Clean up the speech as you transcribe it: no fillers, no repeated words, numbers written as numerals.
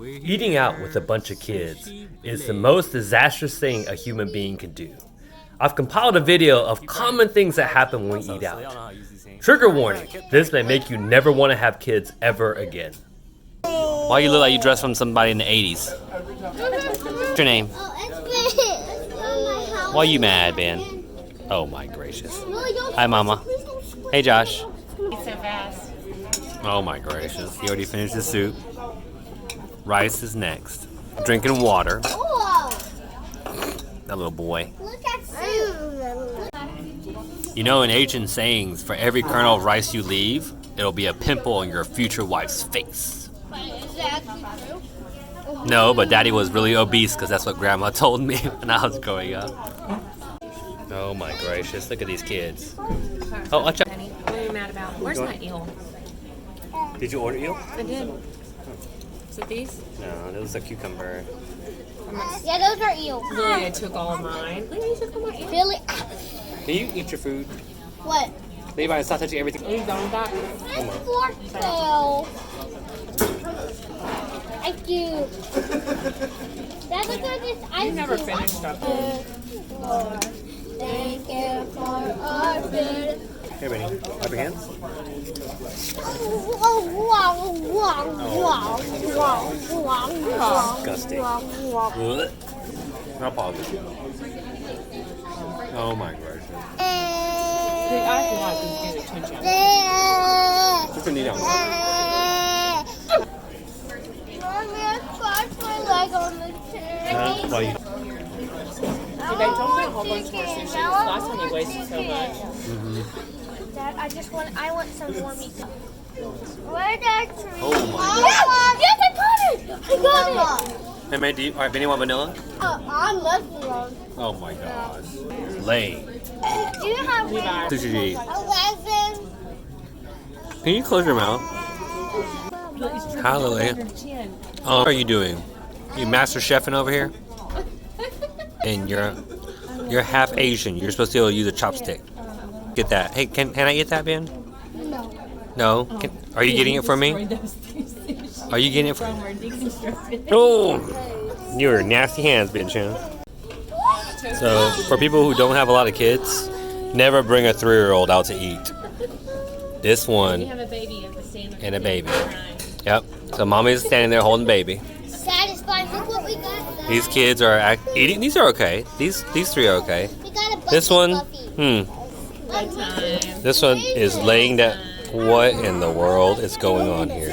Eating out with a bunch of kids is the most disastrous thing a human being can do. I've compiled a video of common things that happen when we eat out. Trigger warning, this may make you never want to have kids ever again. Why you look like you dressed from somebody in the 80s? What's your name? Why are you mad, Ben? Oh my gracious. Hi, Mama. Hey, Josh. It's so fast. Oh my gracious. He already finished his soup. Rice is next. Drinking water. That little boy. You know, in Asian sayings, for every kernel of rice you leave, it'll be a pimple on your future wife's face. No, but Daddy was really obese because that's what Grandma told me when I was growing up. Oh my gracious, look at these kids. Oh, watch out. What are you mad about? Where's my eel? Did you order eel? I did. Is it these? No, that was a cucumber. Yeah, those are eels. Lily took all of mine. Lily took all my eel. Really? Can you eat your food? What? Levi, stop touching everything. Are you done with that? Fork tail. I do. That's because it's ice You never cream. finished stuff. Thank you for our food. Here, Benny. Wipe your hands. Disgusting. Ugh. I'll pause it. Oh my gosh. I feel like this is attention. Just gonna need that Mommy, I scratched my leg on the chair. one. Did they don't get a whole bunch more sushi? Last time you wasted so much. Dad, I want some more meat. Where's that tree? Oh my Yes, I got it! I got it! Hey, man, alright, Benny, want vanilla? I'm listening. Oh my gosh. Lane. Do you have Sushi to eat. 11? Can you close your mouth? Hallelujah. Oh, what are you doing? You master chefing over here? And you're half Asian. You're supposed to be able to use a chopstick. Get that. Hey, can I eat that, Ben? No. No? Are you getting it for me? Are you getting it for me? Oh! Your nasty hands, Ben Chen. So, for people who don't have a lot of kids, never bring a 3-year-old out to eat. This one You have a baby at the stand. and a baby. Yep. So mommy's standing there holding baby. Satisfied with what we got. These kids are eating. These are okay. These 3 are okay. We got a This one, Bedtime. This one is laying that. What in the world is going on here?